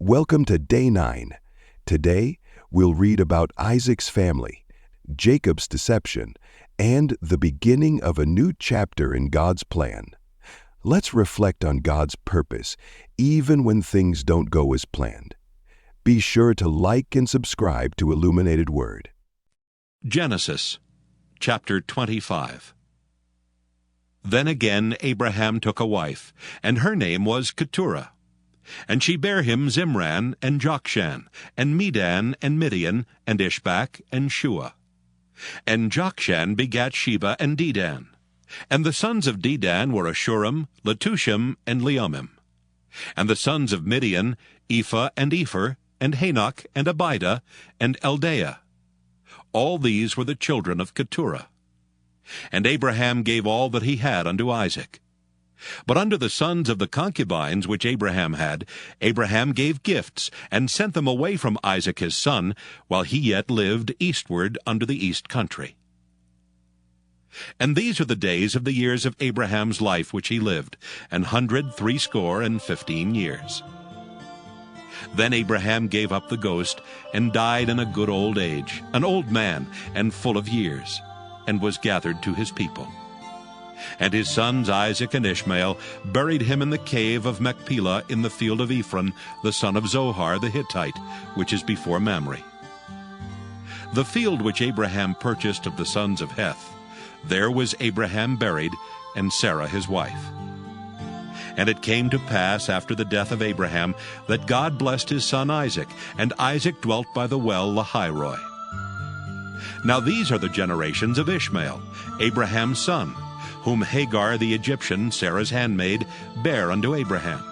Welcome to Day 9. Today, we'll read about Isaac's family, Jacob's deception, and the beginning of a new chapter in God's plan. Let's reflect on God's purpose, even when things don't go as planned. Be sure to like and subscribe to Illuminated Word. Genesis, chapter 25. Then again Abraham took a wife, and her name was Keturah. And she bare him Zimran, and Jokshan, and Medan, and Midian, and Ishbak, and Shua. And Jokshan begat Sheba and Dedan. And the sons of Dedan were Ashurim, Letushim, and Leumim. And the sons of Midian, Ephah, and Epher, and Hanok, and Abida, and Eldaah. All these were the children of Keturah. And Abraham gave all that he had unto Isaac. But unto the sons of the concubines which Abraham had, Abraham gave gifts, and sent them away from Isaac his son, while he yet lived eastward unto the east country. And these are the days of the years of Abraham's life which he lived, 160 years. Then Abraham gave up the ghost, and died in a good old age, an old man, and full of years, and was gathered to his people. And his sons Isaac and Ishmael buried him in the cave of Machpelah in the field of Ephron, the son of Zohar the Hittite, which is before Mamre. The field which Abraham purchased of the sons of Heth, there was Abraham buried, and Sarah his wife. And it came to pass after the death of Abraham that God blessed his son Isaac, and Isaac dwelt by the well Lahairoi. Now these are the generations of Ishmael, Abraham's son, whom Hagar the Egyptian, Sarah's handmaid, bare unto Abraham.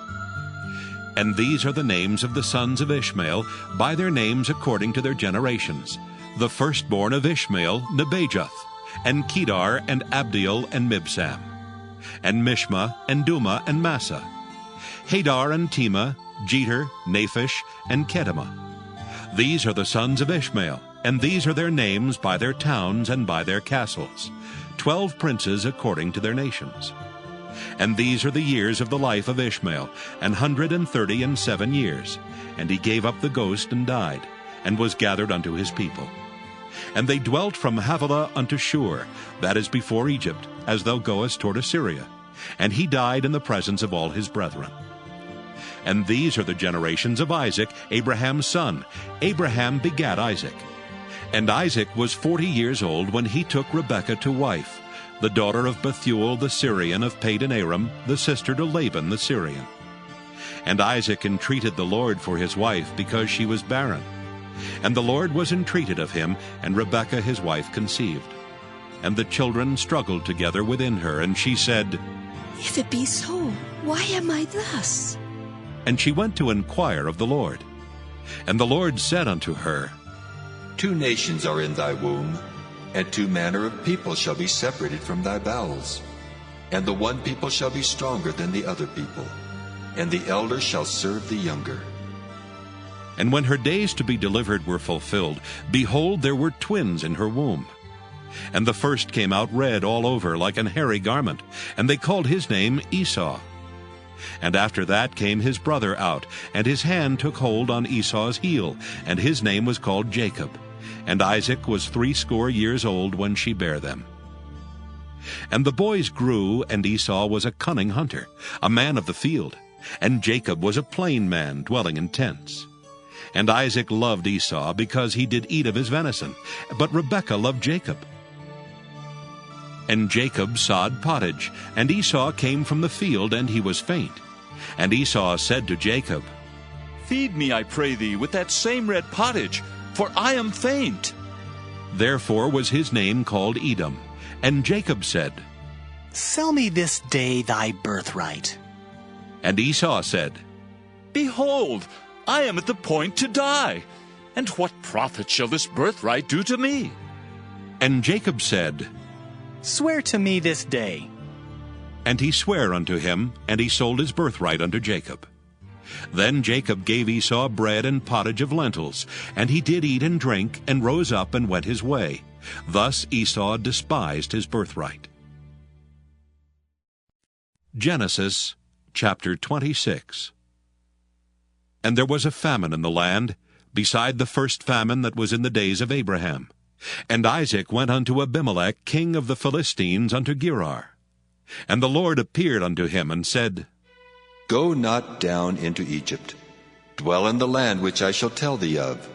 And these are the names of the sons of Ishmael, by their names according to their generations. The firstborn of Ishmael, Nebajoth, and Kedar, and Abdiel, and Mibsam, and Mishma, and Duma, and Massa, Hadar, and Tema, Jeter, Naphish, and Kedemah. These are the sons of Ishmael, and these are their names by their towns and by their castles, 12 princes according to their nations. And these are the years of the life of Ishmael, 137 years. And he gave up the ghost and died, and was gathered unto his people. And they dwelt from Havilah unto Shur, that is before Egypt, as thou goest toward Assyria. And he died in the presence of all his brethren. And these are the generations of Isaac, Abraham's son. Abraham begat Isaac. And Isaac was 40 years old when he took Rebekah to wife, the daughter of Bethuel the Syrian of Padan Aram, the sister to Laban the Syrian. And Isaac entreated the Lord for his wife, because she was barren. And the Lord was entreated of him, and Rebekah his wife conceived. And the children struggled together within her, and she said, If it be so, why am I thus? And she went to inquire of the Lord. And the Lord said unto her, 2 nations are in thy womb, and 2 manner of people shall be separated from thy bowels. And the one people shall be stronger than the other people, and the elder shall serve the younger. And when her days to be delivered were fulfilled, behold, there were twins in her womb. And the first came out red all over, like an hairy garment, and they called his name Esau. And after that came his brother out, and his hand took hold on Esau's heel, and his name was called Jacob. And Isaac was 80 years old when she bare them. And the boys grew, and Esau was a cunning hunter, a man of the field, and Jacob was a plain man, dwelling in tents. And Isaac loved Esau, because he did eat of his venison, but Rebekah loved Jacob. And Jacob sod pottage, and Esau came from the field, and he was faint. And Esau said to Jacob, Feed me, I pray thee, with that same red pottage, for I am faint. Therefore was his name called Edom. And Jacob said, Sell me this day thy birthright. And Esau said, Behold, I am at the point to die, and what profit shall this birthright do to me? And Jacob said, Swear to me this day. And he sware unto him, and he sold his birthright unto Jacob. Then Jacob gave Esau bread and pottage of lentils, and he did eat and drink, and rose up and went his way. Thus Esau despised his birthright. Genesis chapter 26. And there was a famine in the land, beside the first famine that was in the days of Abraham. And Isaac went unto Abimelech king of the Philistines unto Gerar. And the Lord appeared unto him, and said, Go not down into Egypt. Dwell in the land which I shall tell thee of.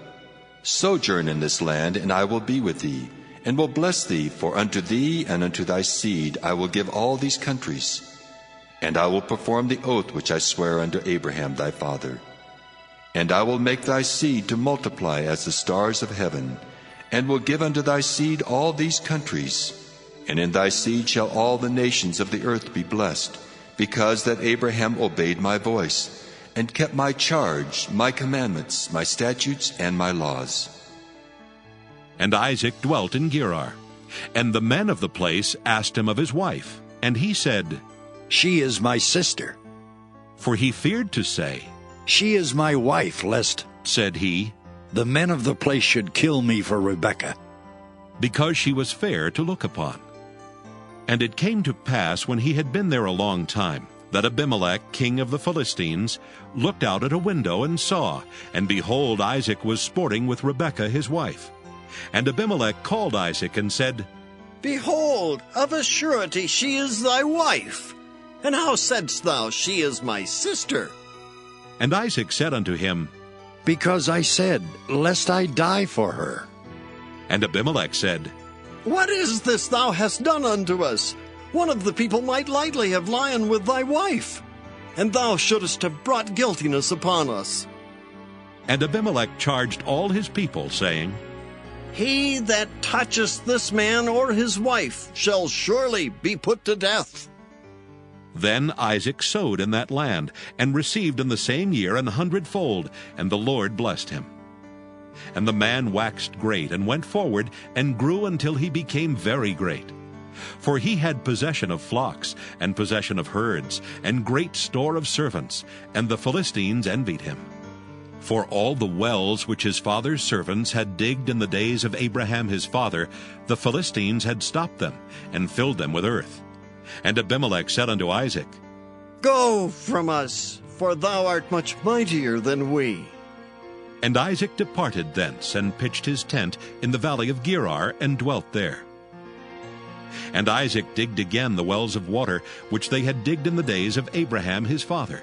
Sojourn in this land, and I will be with thee, and will bless thee, for unto thee and unto thy seed I will give all these countries. And I will perform the oath which I sware unto Abraham thy father. And I will make thy seed to multiply as the stars of heaven, and will give unto thy seed all these countries. And in thy seed shall all the nations of the earth be blessed, because that Abraham obeyed my voice, and kept my charge, my commandments, my statutes, and my laws. And Isaac dwelt in Gerar. And the men of the place asked him of his wife. And he said, She is my sister. For he feared to say, She is my wife, lest, said he, the men of the place should kill me for Rebekah. because she was fair to look upon. And it came to pass, when he had been there a long time, that Abimelech king of the Philistines looked out at a window and saw, and behold, Isaac was sporting with Rebekah his wife. And Abimelech called Isaac and said, Behold, of a surety she is thy wife. And how saidst thou, She is my sister? And Isaac said unto him, Because I said, lest I die for her. And Abimelech said, What is this thou hast done unto us? One of the people might lightly have lion with thy wife, and thou shouldest have brought guiltiness upon us. And Abimelech charged all his people, saying, He that toucheth this man or his wife shall surely be put to death. Then Isaac sowed in that land, and received in the same year 100-fold, and the Lord blessed him. And the man waxed great, and went forward, and grew until he became very great. For he had possession of flocks, and possession of herds, and great store of servants, and the Philistines envied him. For all the wells which his father's servants had digged in the days of Abraham his father, the Philistines had stopped them, and filled them with earth. And Abimelech said unto Isaac, Go from us, for thou art much mightier than we. And Isaac departed thence, and pitched his tent in the valley of Gerar, and dwelt there. And Isaac digged again the wells of water, which they had digged in the days of Abraham his father.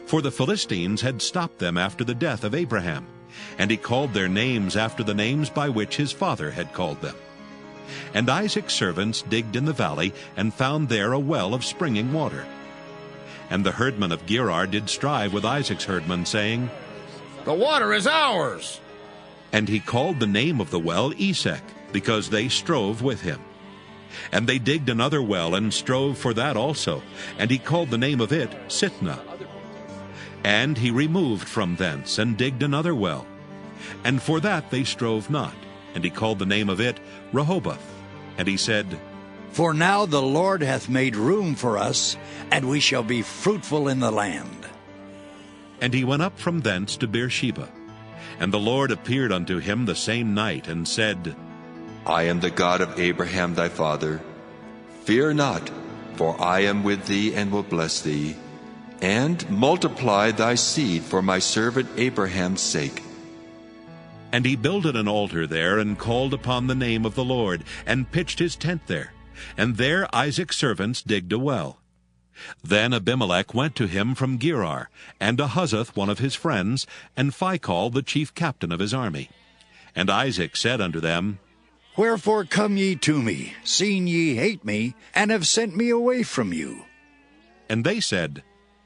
For the Philistines had stopped them after the death of Abraham, and he called their names after the names by which his father had called them. And Isaac's servants digged in the valley, and found there a well of springing water. And the herdmen of Gerar did strive with Isaac's herdmen, saying, The water is ours. And he called the name of the well Esek, because they strove with him. And they digged another well, and strove for that also, and he called the name of it Sitnah. And he removed from thence, and digged another well, and for that they strove not, and he called the name of it Rehoboth. And he said, For now the Lord hath made room for us, and we shall be fruitful in the land. And he went up from thence to Beersheba. And the Lord appeared unto him the same night, and said, I am the God of Abraham thy father. Fear not, for I am with thee and will bless thee, and multiply thy seed for my servant Abraham's sake. And he builded an altar there, and called upon the name of the Lord, and pitched his tent there. And there Isaac's servants digged a well. Then Abimelech went to him from Gerar, and Ahuzath one of his friends, and Phicol the chief captain of his army. And Isaac said unto them, Wherefore come ye to me, seeing ye hate me, and have sent me away from you? And they said,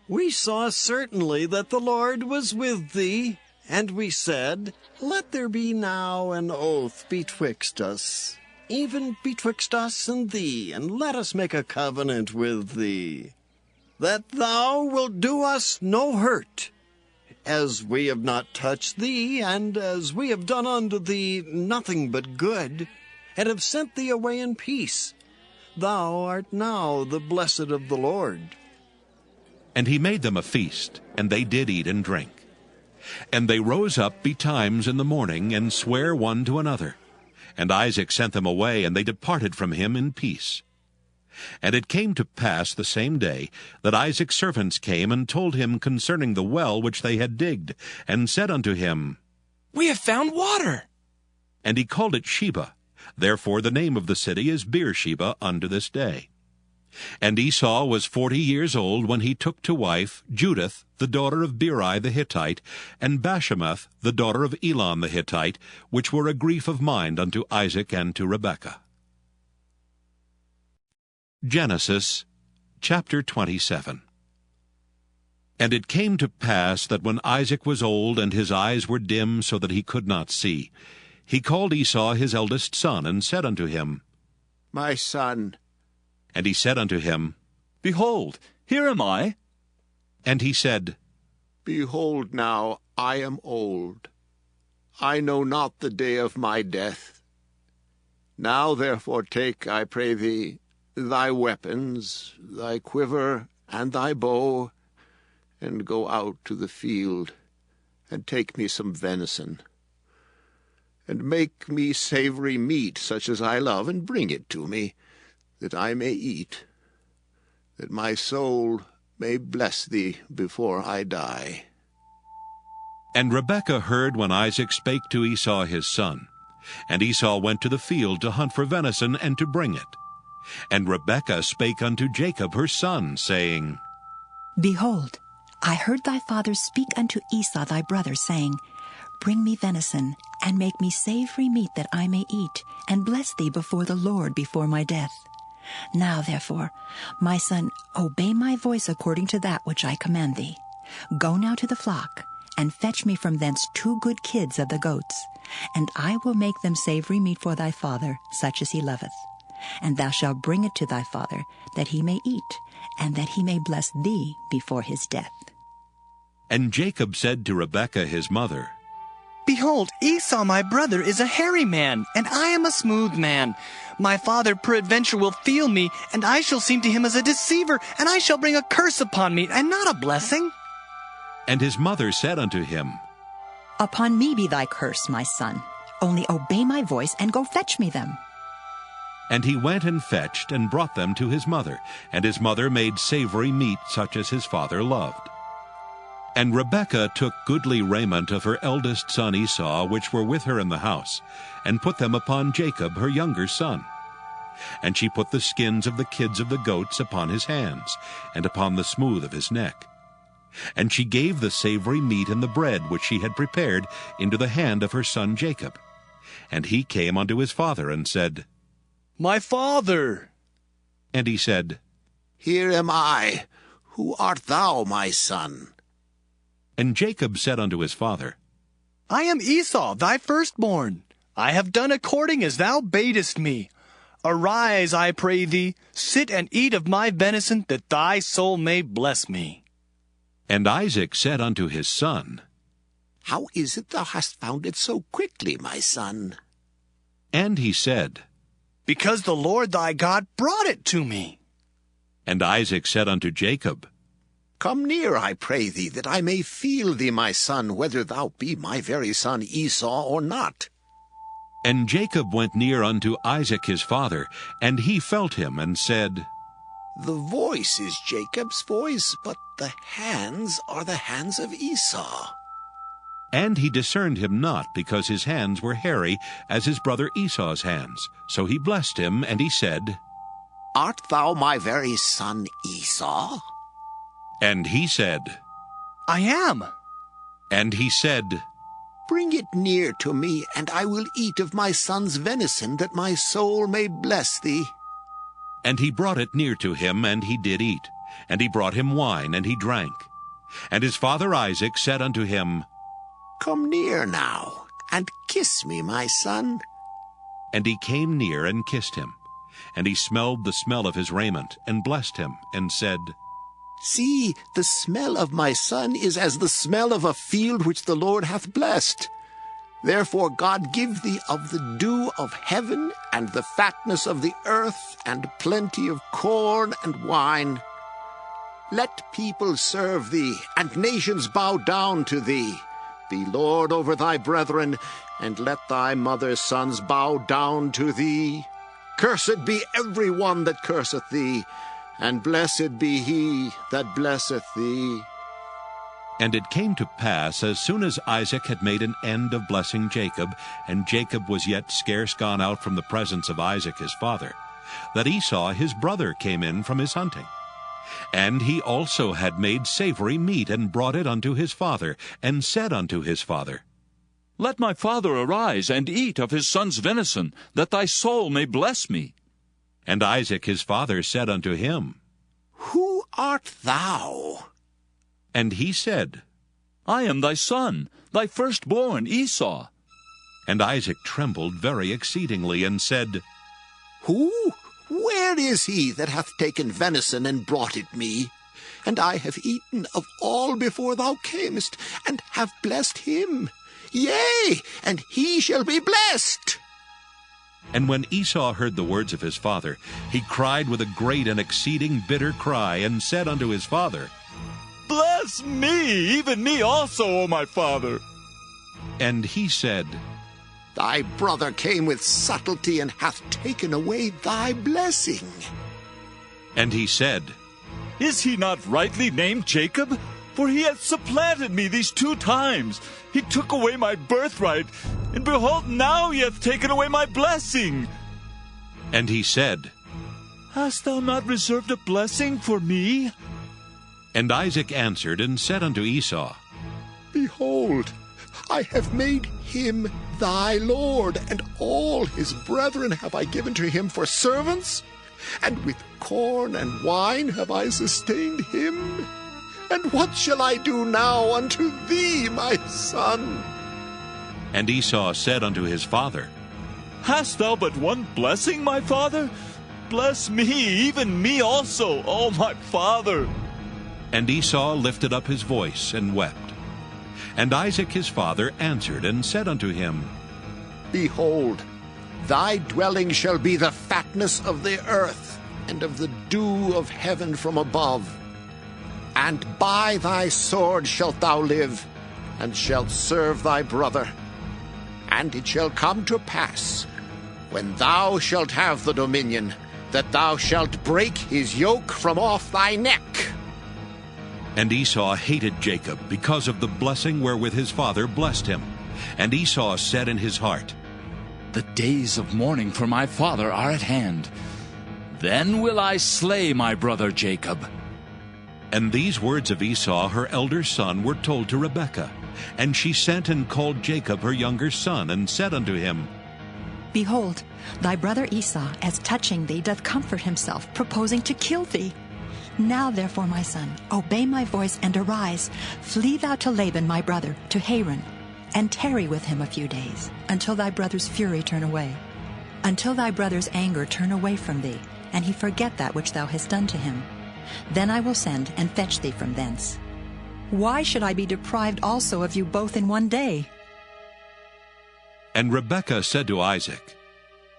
We saw certainly that the Lord was with thee, and we said, Let there be now an oath betwixt us, even betwixt us and thee, and let us make a covenant with thee, that thou wilt do us no hurt, as we have not touched thee, and as we have done unto thee nothing but good, and have sent thee away in peace. Thou art now the blessed of the Lord. And he made them a feast, and they did eat and drink. And they rose up betimes in the morning, and sware one to another. And Isaac sent them away, and they departed from him in peace. And it came to pass the same day that Isaac's servants came and told him concerning the well which they had digged, and said unto him, We have found water. And he called it Sheba. Therefore the name of the city is Beersheba unto this day. And Esau was 40 years old when he took to wife Judith, the daughter of Beri the Hittite, and Bashemath, the daughter of Elon the Hittite, which were a grief of mind unto Isaac and to Rebekah. Genesis chapter 27. And it came to pass that when Isaac was old, and his eyes were dim, so that he could not see, he called Esau his eldest son, and said unto him, My son. And he said unto him, Behold, here am I. And he said, Behold now, I am old. I know not the day of my death. Now therefore take, I pray thee, thy weapons, thy quiver, and thy bow, and go out to the field, and take me some venison, and make me savory meat, such as I love, and bring it to me, that I may eat, that my soul may bless thee before I die. And Rebekah heard when Isaac spake to Esau his son. And Esau went to the field to hunt for venison, and to bring it. And Rebekah spake unto Jacob her son, saying, Behold, I heard thy father speak unto Esau thy brother, saying, Bring me venison, and make me savory meat, that I may eat, and bless thee before the Lord before my death. Now therefore, my son, obey my voice according to that which I command thee. Go now to the flock, and fetch me from thence 2 good kids of the goats, and I will make them savory meat for thy father, such as he loveth. And thou shalt bring it to thy father, that he may eat, and that he may bless thee before his death. And Jacob said to Rebekah his mother, Behold, Esau my brother is a hairy man, and I am a smooth man. My father peradventure will feel me, and I shall seem to him as a deceiver, and I shall bring a curse upon me, and not a blessing. And his mother said unto him, Upon me be thy curse, my son. Only obey my voice, and go fetch me them. And he went and fetched, and brought them to his mother. And his mother made savory meat, such as his father loved. And Rebekah took goodly raiment of her eldest son Esau, which were with her in the house, and put them upon Jacob her younger son. And she put the skins of the kids of the goats upon his hands, and upon the smooth of his neck. And she gave the savory meat and the bread which she had prepared into the hand of her son Jacob. And he came unto his father, and said, My father. And he said, Here am I. Who art thou, my son? And Jacob said unto his father, I am Esau, thy firstborn. I have done according as thou badest me. Arise, I pray thee, sit and eat of my venison, that thy soul may bless me. And Isaac said unto his son, How is it thou hast found it so quickly, my son? And he said, Because the Lord thy God brought it to me. And Isaac said unto Jacob, Come near, I pray thee, that I may feel thee, my son, whether thou be my very son Esau or not. And Jacob went near unto Isaac his father, and he felt him, and said, The voice is Jacob's voice, but the hands are the hands of Esau. And he discerned him not, because his hands were hairy, as his brother Esau's hands. So he blessed him, and he said, Art thou my very son Esau? And he said, I am. And he said, Bring it near to me, and I will eat of my son's venison, that my soul may bless thee. And he brought it near to him, and he did eat. And he brought him wine, and he drank. And his father Isaac said unto him, Come near now, and kiss me, my son. And he came near and kissed him. And he smelled the smell of his raiment, and blessed him, and said, See, the smell of my son is as the smell of a field which the Lord hath blessed. Therefore God give thee of the dew of heaven, and the fatness of the earth, and plenty of corn and wine. Let people serve thee, and nations bow down to thee. Be Lord over thy brethren, and let thy mother's sons bow down to thee. Cursed be every one that curseth thee, and blessed be he that blesseth thee. And it came to pass, as soon as Isaac had made an end of blessing Jacob, and Jacob was yet scarce gone out from the presence of Isaac his father, that Esau his brother came in from his hunting. And he also had made savory meat, and brought it unto his father, and said unto his father, Let my father arise, and eat of his son's venison, that thy soul may bless me. And Isaac his father said unto him, Who art thou? And he said, I am thy son, thy firstborn Esau. And Isaac trembled very exceedingly, and said, Who? Where is he that hath taken venison and brought it me? And I have eaten of all before thou camest, and have blessed him. Yea, and he shall be blessed. And when Esau heard the words of his father, he cried with a great and exceeding bitter cry, and said unto his father, Bless me, even me also, O my father. And he said, Thy brother came with subtlety, and hath taken away thy blessing. And he said, Is he not rightly named Jacob? For he hath supplanted me these 2 times. He took away my birthright, and behold, now he hath taken away my blessing. And he said, Hast thou not reserved a blessing for me? And Isaac answered and said unto Esau, Behold, I have made him thy lord, and all his brethren have I given to him for servants, and with corn and wine have I sustained him. And what shall I do now unto thee, my son? And Esau said unto his father, Hast thou but one blessing, my father? Bless me, even me also, O my father. And Esau lifted up his voice and wept. And Isaac his father answered and said unto him, Behold, thy dwelling shall be the fatness of the earth, and of the dew of heaven from above. And by thy sword shalt thou live, and shalt serve thy brother. And it shall come to pass, when thou shalt have the dominion, that thou shalt break his yoke from off thy neck. And Esau hated Jacob because of the blessing wherewith his father blessed him. And Esau said in his heart, The days of mourning for my father are at hand. Then will I slay my brother Jacob. And these words of Esau her elder son were told to Rebekah. And she sent and called Jacob her younger son, and said unto him, Behold, thy brother Esau, as touching thee, doth comfort himself, proposing to kill thee. Now therefore, my son, obey my voice, and arise. Flee thou to Laban my brother, to Haran, and tarry with him a few days, until thy brother's fury turn away, until thy brother's anger turn away from thee, and he forget that which thou hast done to him. Then I will send and fetch thee from thence. Why should I be deprived also of you both in one day? And Rebekah said to Isaac,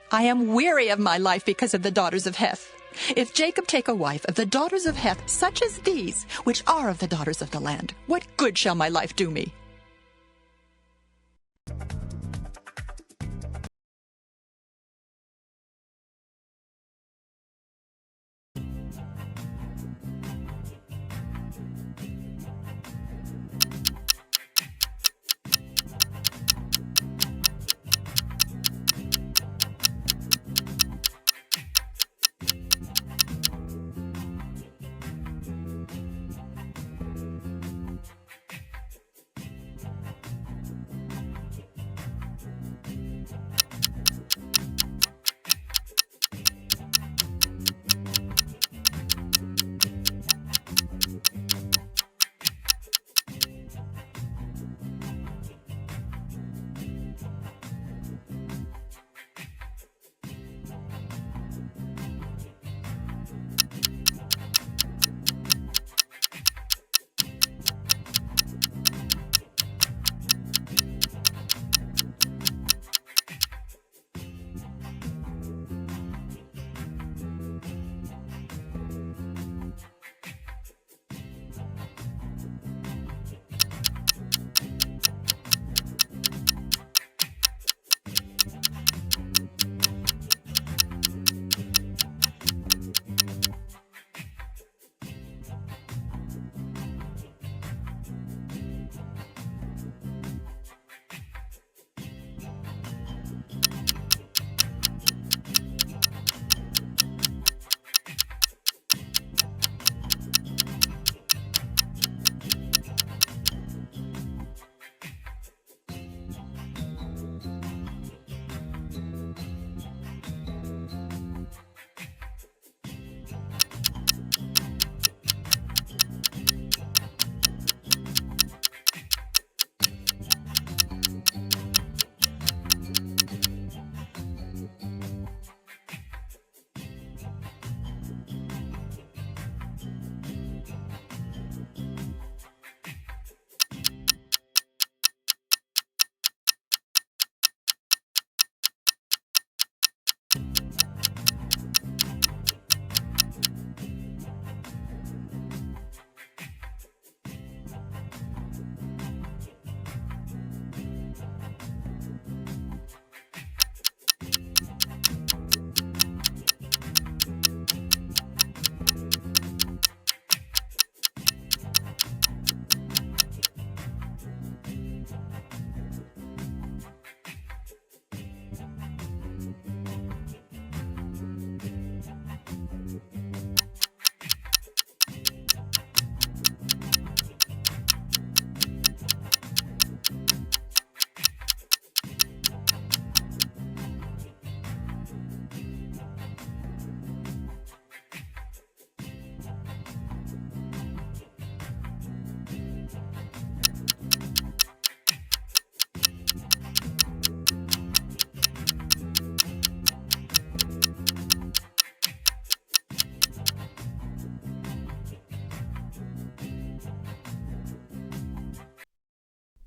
I am weary of my life because of the daughters of Heth. If Jacob take a wife of the daughters of Heth, such as these, which are of the daughters of the land, what good shall my life do me?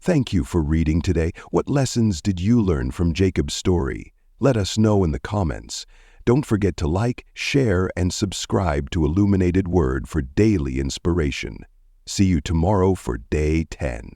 Thank you for reading today. What lessons did you learn from Jacob's story? Let us know in the comments. Don't forget to like, share, and subscribe to Illuminated Word for daily inspiration. See you tomorrow for Day 10.